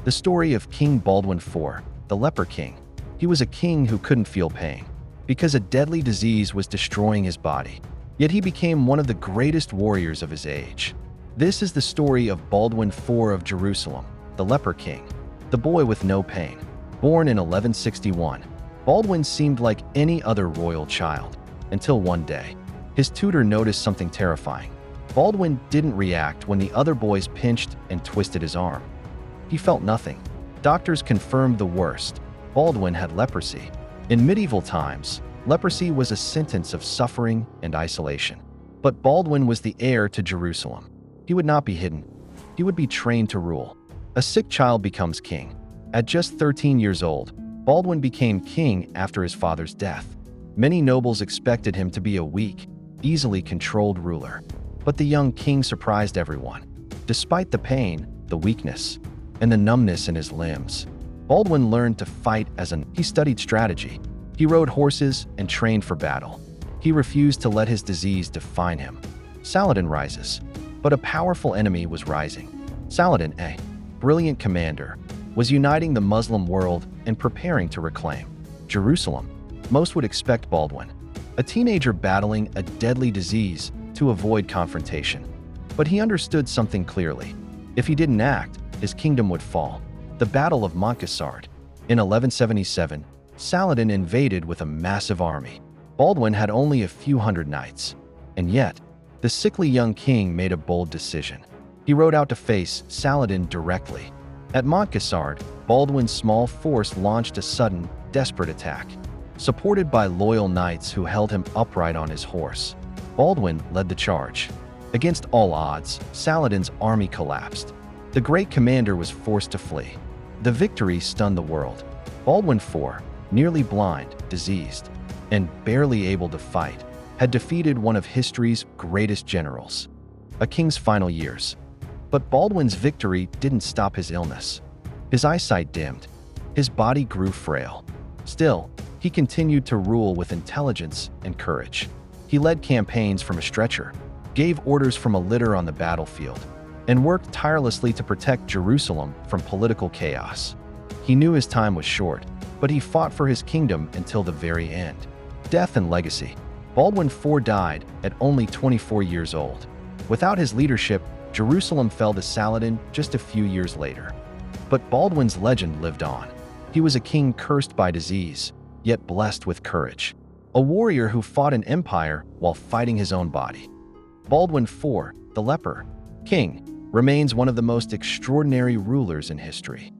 The story of King Baldwin IV, the Leper King. He was a king who couldn't feel pain, because a deadly disease was destroying his body. Yet he became one of the greatest warriors of his age. This is the story of Baldwin IV of Jerusalem, the Leper King, the boy with no pain. Born in 1161, Baldwin seemed like any other royal child, until one day, his tutor noticed something terrifying. Baldwin didn't react when the other boys pinched and twisted his arm. He felt nothing. Doctors confirmed the worst. Baldwin had leprosy. In medieval times, leprosy was a sentence of suffering and isolation. But Baldwin was the heir to Jerusalem. He would not be hidden. He would be trained to rule. A sick child becomes king. At just 13 years old, Baldwin became king after his father's death. Many nobles expected him to be a weak, easily controlled ruler. But the young king surprised everyone. Despite the pain, the weakness, and the numbness in his limbs, Baldwin learned to fight he studied strategy. He rode horses and trained for battle. He refused to let his disease define him. Saladin rises, but a powerful enemy was rising. Saladin, a brilliant commander, was uniting the Muslim world and preparing to reclaim Jerusalem. Most would expect Baldwin, a teenager battling a deadly disease, to avoid confrontation. But he understood something clearly. If he didn't act, his kingdom would fall. The Battle of Montgisard. In 1177, Saladin invaded with a massive army. Baldwin had only a few hundred knights. And yet, the sickly young king made a bold decision. He rode out to face Saladin directly. At Montgisard, Baldwin's small force launched a sudden, desperate attack. Supported by loyal knights who held him upright on his horse, Baldwin led the charge. Against all odds, Saladin's army collapsed. The great commander was forced to flee. The victory stunned the world. Baldwin IV, nearly blind, diseased, and barely able to fight, had defeated one of history's greatest generals. A king's final years. But Baldwin's victory didn't stop his illness. His eyesight dimmed. His body grew frail. Still, he continued to rule with intelligence and courage. He led campaigns from a stretcher, gave orders from a litter on the battlefield, and worked tirelessly to protect Jerusalem from political chaos. He knew his time was short, but he fought for his kingdom until the very end. Death and legacy. Baldwin IV died at only 24 years old. Without his leadership, Jerusalem fell to Saladin just a few years later. But Baldwin's legend lived on. He was a king cursed by disease, yet blessed with courage. A warrior who fought an empire while fighting his own body. Baldwin IV, the Leper King, remains one of the most extraordinary rulers in history.